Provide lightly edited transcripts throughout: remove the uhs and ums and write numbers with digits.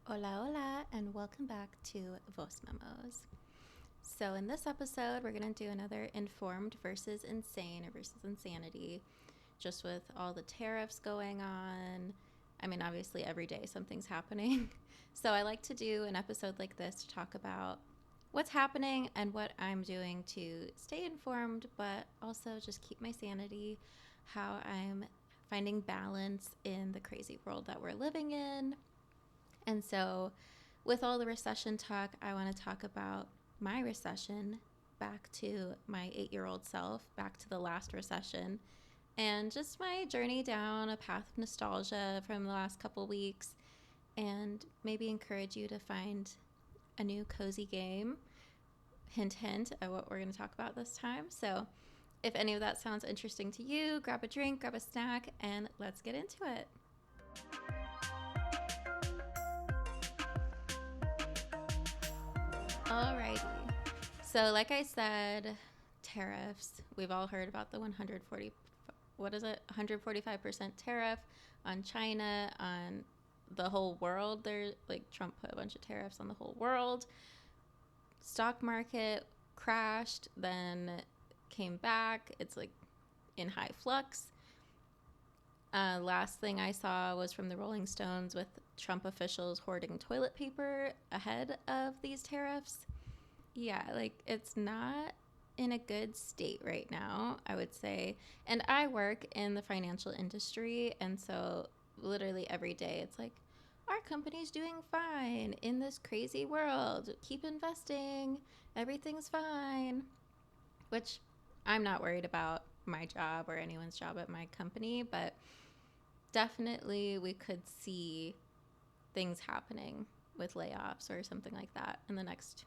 Hola, hola, and welcome back to Voice Memos. So, in this episode, we're going to do another informed versus insane or versus insanity, just with all the tariffs going on. I mean, obviously, every day something's happening. So, I like to do an episode like this to talk about what's happening and what I'm doing to stay informed, but also just keep my sanity, how I'm finding balance in the crazy world that we're living in. And so, with all the recession talk, I want to talk about my recession, back to my 8-year-old self, back to the last recession, and just my journey down a path of nostalgia from the last couple weeks, and maybe encourage you to find a new cozy game. Hint, hint at what we're going to talk about this time. So, if any of that sounds interesting to you, grab a drink, grab a snack, and let's get into it. Alrighty. So, like I said, tariffs. We've all heard about the 145% tariff on China, on the whole world. There, like Trump put a bunch of tariffs on the whole world. Stock market crashed, then came back. It's like in high flux. Last thing I saw was from the Rolling Stones with Trump officials hoarding toilet paper ahead of these tariffs. Yeah, like it's not in a good state right now, I would say. And I work in the financial industry, and so literally every day it's like, our company's doing fine in this crazy world. Keep investing. Everything's fine. Which I'm not worried about my job or anyone's job at my company, but definitely we could see things happening with layoffs or something like that in the next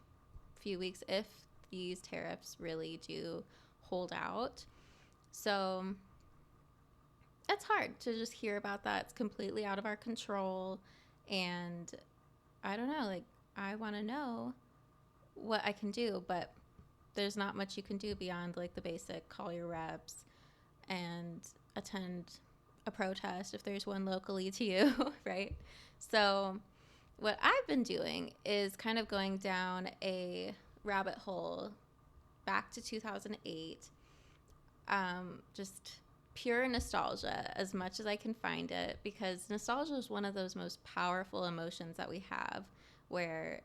few weeks if these tariffs really do hold out. So it's hard to just hear about that. It's completely out of our control. And I don't know, like, I want to know what I can do, but there's not much you can do beyond like the basic call your reps and attend a protest if there's one locally to you, right? So what I've been doing is kind of going down a rabbit hole back to 2008, just pure nostalgia as much as I can find it, because nostalgia is one of those most powerful emotions that we have, where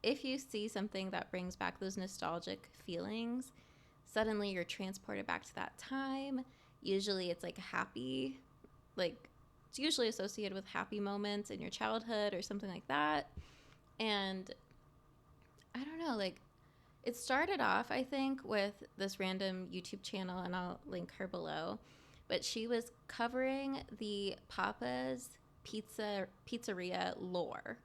if you see something that brings back those nostalgic feelings, suddenly you're transported back to that time. Usually it's like a happy, like it's usually associated with happy moments in your childhood or something like that. And I don't know, like it started off, I think, with this random YouTube channel, and I'll link her below. But she was covering the Papa's Pizzeria lore.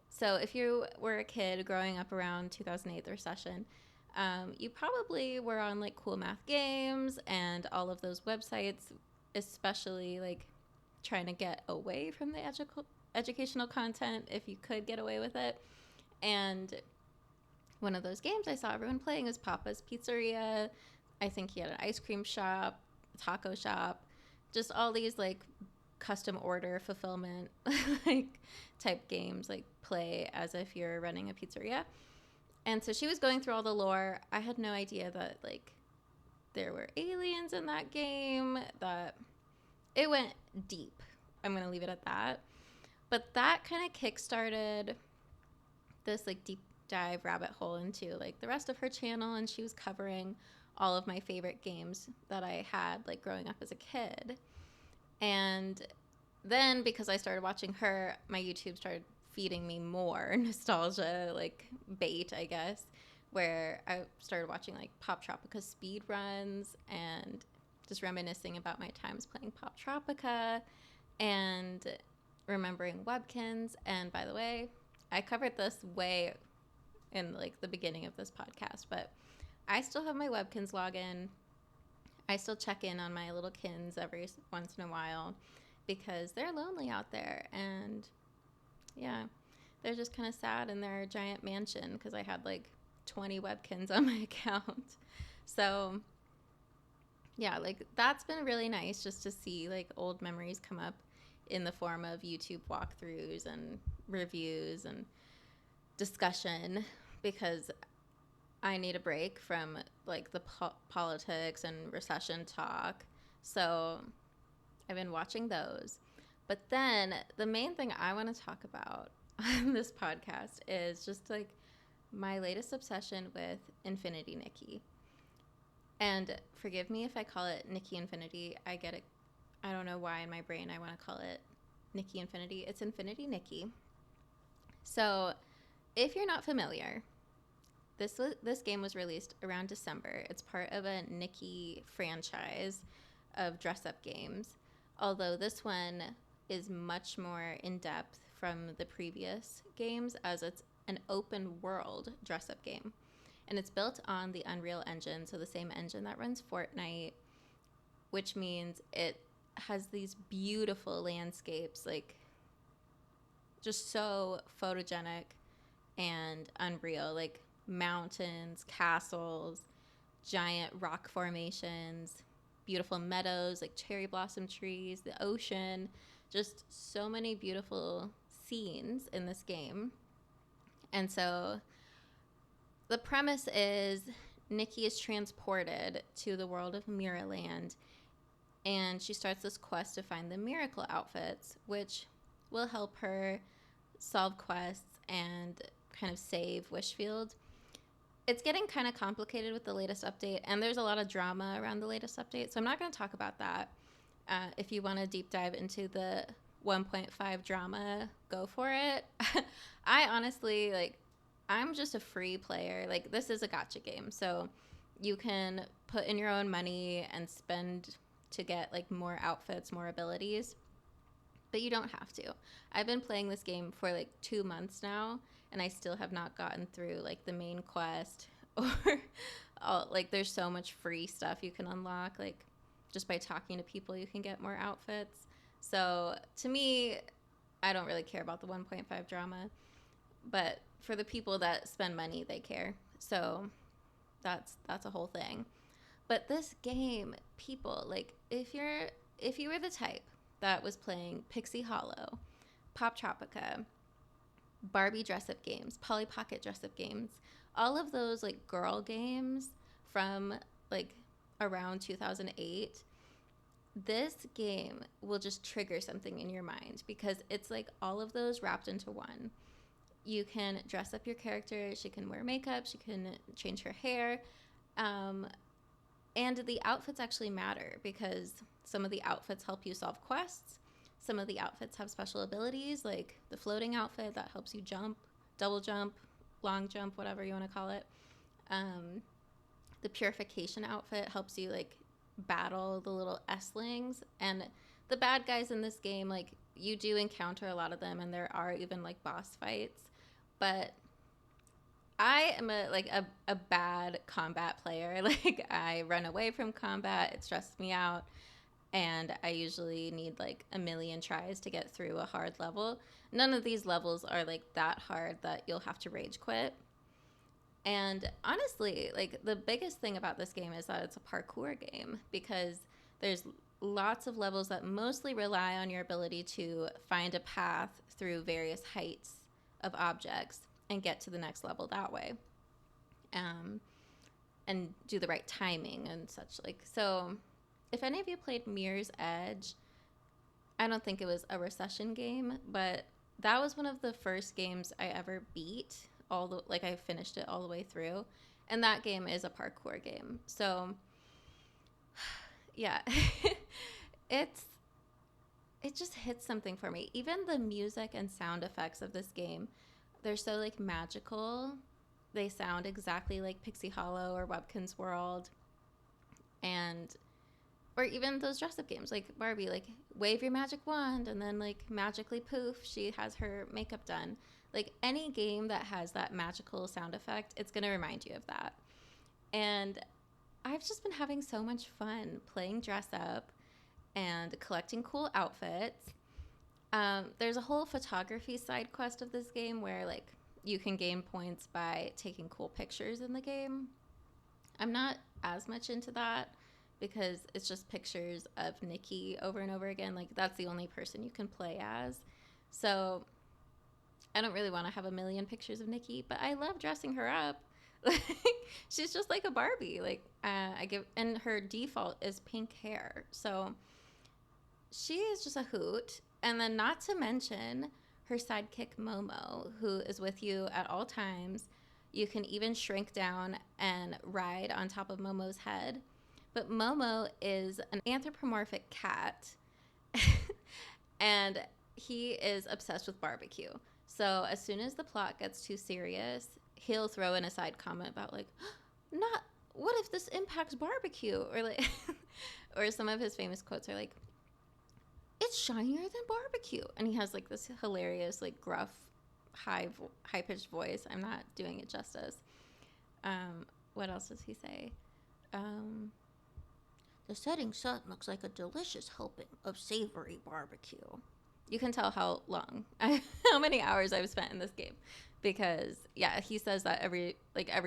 So if you were a kid growing up around 2008, the recession, you probably were on like Cool Math Games and all of those websites, especially like trying to get away from the educational content if you could get away with it. And one of those games I saw everyone playing was Papa's Pizzeria. I think he had an ice cream shop, a taco shop, just all these like custom order fulfillment like type games, like play as if you're running a pizzeria. And so she was going through all the lore. I had no idea that like there were aliens in that game, that it went deep. I'm going to leave it at that. But that kind of kickstarted this like deep dive rabbit hole into like the rest of her channel, and she was covering all of my favorite games that I had like growing up as a kid. And then because I started watching her, my YouTube started feeding me more nostalgia, like bait, I guess, where I started watching like Poptropica speed runs and just reminiscing about my times playing Poptropica and remembering Webkins. And by the way, I covered this way in like the beginning of this podcast, but I still have my Webkins login. I still check in on my little kins every once in a while because they're lonely out there. And yeah, they're just kind of sad in their giant mansion because I had like 20 Webkins on my account. So yeah, like that's been really nice just to see like old memories come up. in the form of YouTube walkthroughs and reviews and discussion, because I need a break from like the politics and recession talk. So I've been watching those. But then the main thing I want to talk about on this podcast is just like my latest obsession with Infinity Nikki. And forgive me if I call it Nikki Infinity. I get it. I don't know why in my brain I want to call it Nikki Infinity. It's Infinity Nikki. So if you're not familiar, this game was released around December. It's part of a Nikki franchise of dress-up games, although this one is much more in-depth from the previous games, as it's an open-world dress-up game. And it's built on the Unreal Engine, so the same engine that runs Fortnite, which means it has these beautiful landscapes, like just so photogenic and unreal, like mountains, castles, giant rock formations, beautiful meadows, like cherry blossom trees, the ocean, just so many beautiful scenes in this game. And so the premise is Nikki is transported to the world of Mirrorland, and she starts this quest to find the miracle outfits, which will help her solve quests and kind of save Wishfield. It's getting kind of complicated with the latest update, and there's a lot of drama around the latest update, so I'm not going to talk about that. If you want to deep dive into the 1.5 drama, go for it. I honestly, like, I'm just a free player. Like, this is a gacha game, so you can put in your own money and spend to get, like, more outfits, more abilities, but you don't have to. I've been playing this game for, like, 2 months now, and I still have not gotten through, like, the main quest, or, like, there's so much free stuff you can unlock, like, just by talking to people you can get more outfits. So, to me, I don't really care about the 1.5 drama, but for the people that spend money, they care. So, that's a whole thing. But this game, people, like, if you were the type that was playing Pixie Hollow, Poptropica, Barbie dress-up games, Polly Pocket dress-up games, all of those, like, girl games from, like, around 2008, this game will just trigger something in your mind, because it's, like, all of those wrapped into one. You can dress up your character, she can wear makeup, she can change her hair, and the outfits actually matter, because some of the outfits help you solve quests. Some of the outfits have special abilities, like the floating outfit that helps you jump, double jump, long jump, whatever you want to call it. The purification outfit helps you, like, battle the little S-lings. And the bad guys in this game, like, you do encounter a lot of them, and there are even, like, boss fights. But I am a bad combat player. Like, I run away from combat. It stresses me out. And I usually need, like, a million tries to get through a hard level. None of these levels are, like, that hard that you'll have to rage quit. And honestly, like, the biggest thing about this game is that it's a parkour game, because there's lots of levels that mostly rely on your ability to find a path through various heights of objects and get to the next level that way. And do the right timing and such, like. So if any of you played Mirror's Edge, I don't think it was a recession game, but that was one of the first games I ever beat. I finished it all the way through, and that game is a parkour game. So yeah, it just hits something for me. Even the music and sound effects of this game, they're so, like, magical. They sound exactly like Pixie Hollow or Webkinz World, or even those dress-up games like Barbie, like, wave your magic wand and then, like, magically poof, she has her makeup done. Like, any game that has that magical sound effect, it's going to remind you of that. And I've just been having so much fun playing dress up and collecting cool outfits. There's a whole photography side quest of this game where, like, you can gain points by taking cool pictures in the game. I'm not as much into that, because it's just pictures of Nikki over and over again. Like, that's the only person you can play as. So I don't really want to have a million pictures of Nikki, but I love dressing her up. Like, she's just like a Barbie. Like, and her default is pink hair. So she is just a hoot. And then, not to mention her sidekick Momo, who is with you at all times. You can even shrink down and ride on top of Momo's head. But Momo is an anthropomorphic cat, and he is obsessed with barbecue. So as soon as the plot gets too serious, he'll throw in a side comment about like, not what if this impacts barbecue, or like, or some of his famous quotes are like, it's shinier than barbecue, and he has like this hilarious like gruff, high pitched voice. I'm not doing it justice. What else does he say? The setting sun looks like a delicious helping of savory barbecue. You can tell how many hours I've spent in this game, because yeah, he says that every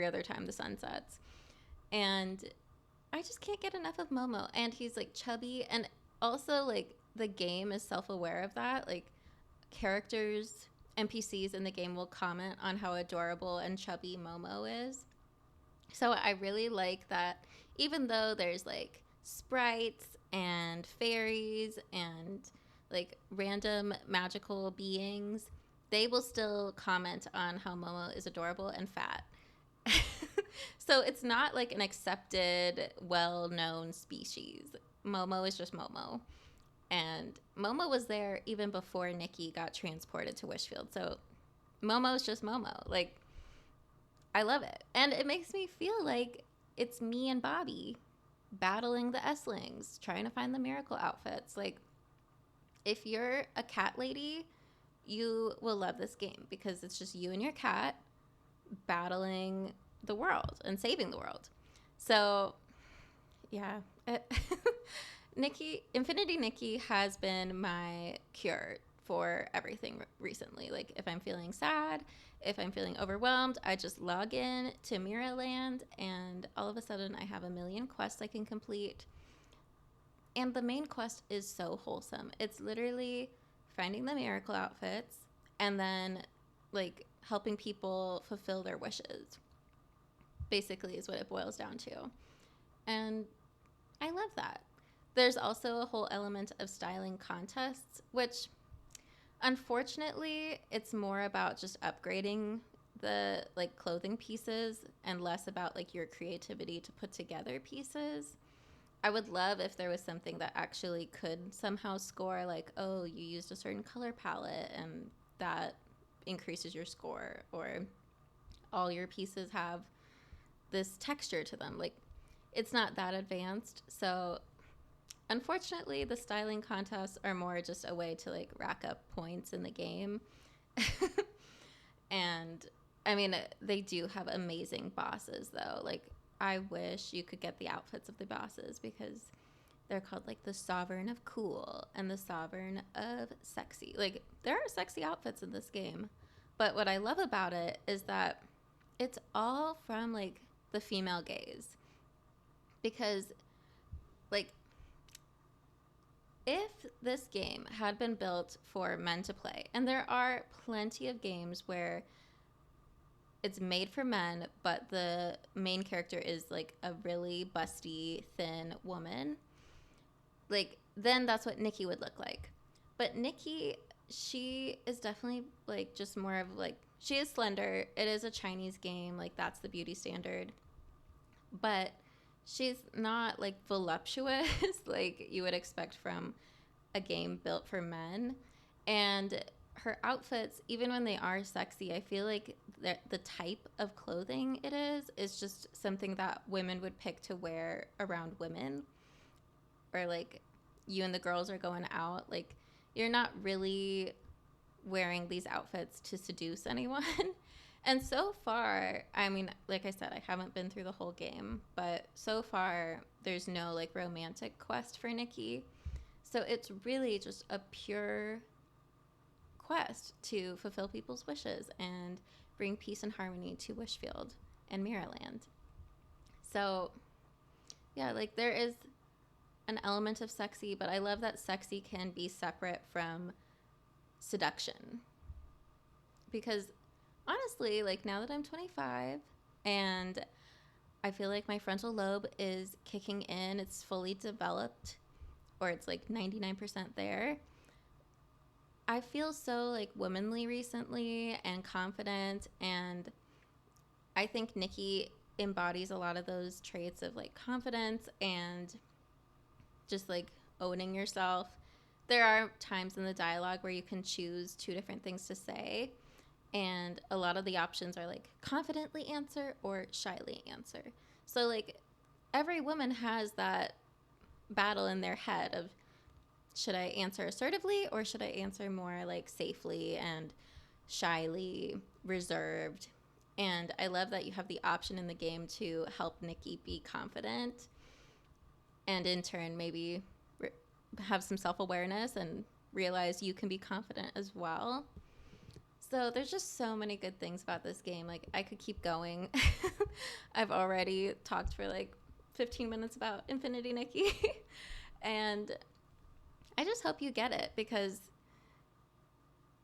other time the sun sets, and I just can't get enough of Momo. And he's like chubby, and also like the game is self-aware of that. Like, characters, NPCs in the game will comment on how adorable and chubby Momo is. So I really like that, even though there's like sprites and fairies and like random magical beings, they will still comment on how Momo is adorable and fat. So it's not like an accepted, well-known species. Momo is just Momo. And Momo was there even before Nikki got transported to Wishfield. So Momo is just Momo. Like, I love it. And it makes me feel like it's me and Bobby battling the S-lings, trying to find the miracle outfits. Like, if you're a cat lady, you will love this game, because it's just you and your cat battling the world and saving the world. So, yeah. Infinity Nikki has been my cure for everything recently. Like, if I'm feeling sad, if I'm feeling overwhelmed, I just log in to Mirrorland, and all of a sudden I have a million quests I can complete. And the main quest is so wholesome. It's literally finding the miracle outfits and then like helping people fulfill their wishes, basically, is what it boils down to. And I love that. There's also a whole element of styling contests, which unfortunately it's more about just upgrading the like clothing pieces and less about like your creativity to put together pieces. I would love if there was something that actually could somehow score, like, oh, you used a certain color palette and that increases your score, or all your pieces have this texture to them. Like, it's not that advanced. So unfortunately, the styling contests are more just a way to like rack up points in the game. And I mean, they do have amazing bosses though. Like, I wish you could get the outfits of the bosses, because they're called like the Sovereign of Cool and the Sovereign of Sexy. Like, there are sexy outfits in this game. But what I love about it is that it's all from like the female gaze. Because like, if this game had been built for men to play, and there are plenty of games where it's made for men, but the main character is like a really busty, thin woman, like, then that's what Nikki would look like. But Nikki, she is definitely like just more of like, she is slender. It is a Chinese game, like that's the beauty standard. But she's not like voluptuous like you would expect from a game built for men. And her outfits, even when they are sexy, I feel like the type of clothing it is just something that women would pick to wear around women. Or like, you and the girls are going out, like, you're not really wearing these outfits to seduce anyone. And so far, I mean, like I said, I haven't been through the whole game, but so far there's no like romantic quest for Nikki. So it's really just a pure quest to fulfill people's wishes and bring peace and harmony to Wishfield and Mirrorland. So yeah, like, there is an element of sexy, but I love that sexy can be separate from seduction. Because honestly, like now that I'm 25 and I feel like my frontal lobe is kicking in, it's fully developed, or it's like 99% there. I feel so like womanly recently and confident, and I think Nikki embodies a lot of those traits of like confidence and just like owning yourself. There are times in the dialogue where you can choose two different things to say, and a lot of the options are like confidently answer or shyly answer. So like every woman has that battle in their head of, should I answer assertively or should I answer more like safely and shyly reserved? And I love that you have the option in the game to help Nikki be confident and in turn maybe have some self-awareness and realize you can be confident as well. So there's just so many good things about this game. Like I could keep going. I've already talked for like 15 minutes about Infinity Nikki. And I just hope you get it because,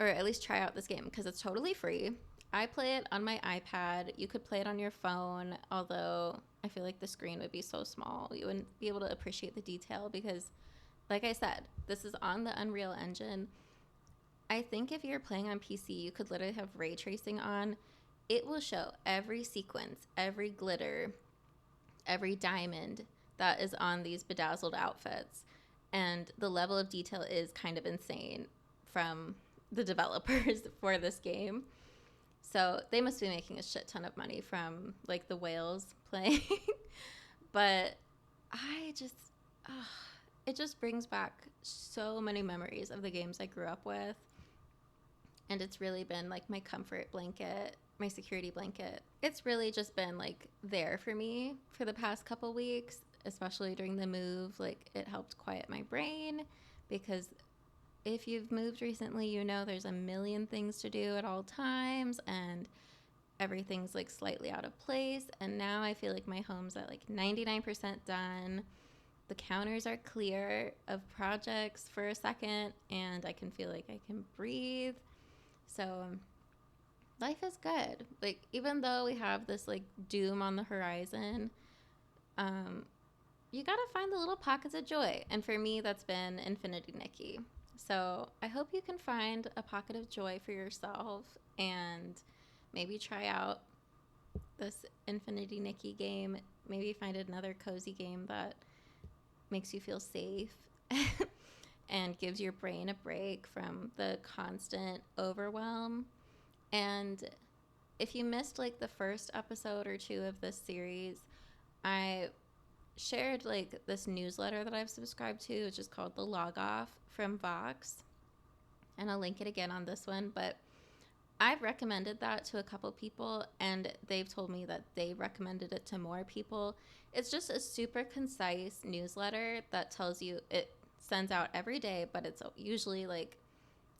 or at least try out this game because it's totally free. I play it on my iPad. You could play it on your phone, although I feel like the screen would be so small. You wouldn't be able to appreciate the detail because, like I said, this is on the Unreal Engine. I think if you're playing on PC, you could literally have ray tracing on. It will show every sequence, every glitter, every diamond that is on these bedazzled outfits. And the level of detail is kind of insane from the developers for this game. So they must be making a shit ton of money from like the whales playing. But I just, it just brings back so many memories of the games I grew up with. And it's really been like my comfort blanket, my security blanket. It's really just been like there for me for the past couple weeks, especially during the move. Like it helped quiet my brain because if you've moved recently, you know there's a million things to do at all times and everything's like slightly out of place. And now I feel like my home's at like 99% done. The counters are clear of projects for a second and I can feel like I can breathe. So life is good. Like even though we have this like doom on the horizon, you gotta find the little pockets of joy. And for me, that's been Infinity Nikki. So I hope you can find a pocket of joy for yourself and maybe try out this Infinity Nikki game. Maybe find another cozy game that makes you feel safe and gives your brain a break from the constant overwhelm. And if you missed like the first episode or two of this series, I shared like this newsletter that I've subscribed to, which is called The Log Off from Vox. And I'll link it again on this one. But I've recommended that to a couple people and they've told me that they recommended it to more people. It's just a super concise newsletter that tells you, it sends out every day, but it's usually like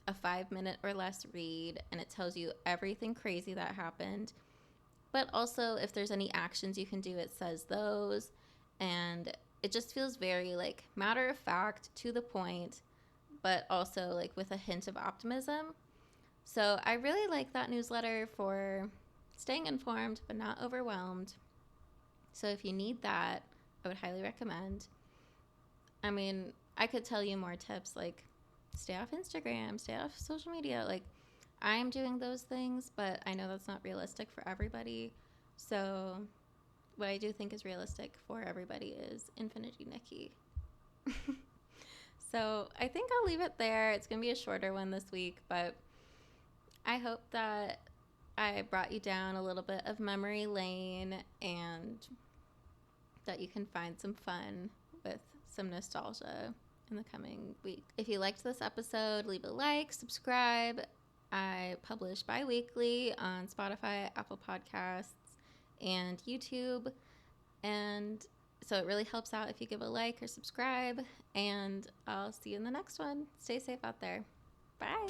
a 5-minute or less read, and it tells you everything crazy that happened. But also if there's any actions you can do, it says those. And it just feels very like matter of fact, to the point, but also like with a hint of optimism. So I really like that newsletter for staying informed but not overwhelmed. So if you need that, I would highly recommend. I mean, I could tell you more tips like stay off Instagram, stay off social media. Like I'm doing those things, but I know that's not realistic for everybody. So what I do think is realistic for everybody is Infinity Nikki. So I think I'll leave it there. It's going to be a shorter one this week, but I hope that I brought you down a little bit of memory lane and that you can find some fun with some nostalgia in the coming week. If you liked this episode, leave a like, subscribe. I publish bi-weekly on Spotify, Apple Podcasts, and YouTube. And so it really helps out if you give a like or subscribe. And I'll see you in the next one. Stay safe out there. Bye.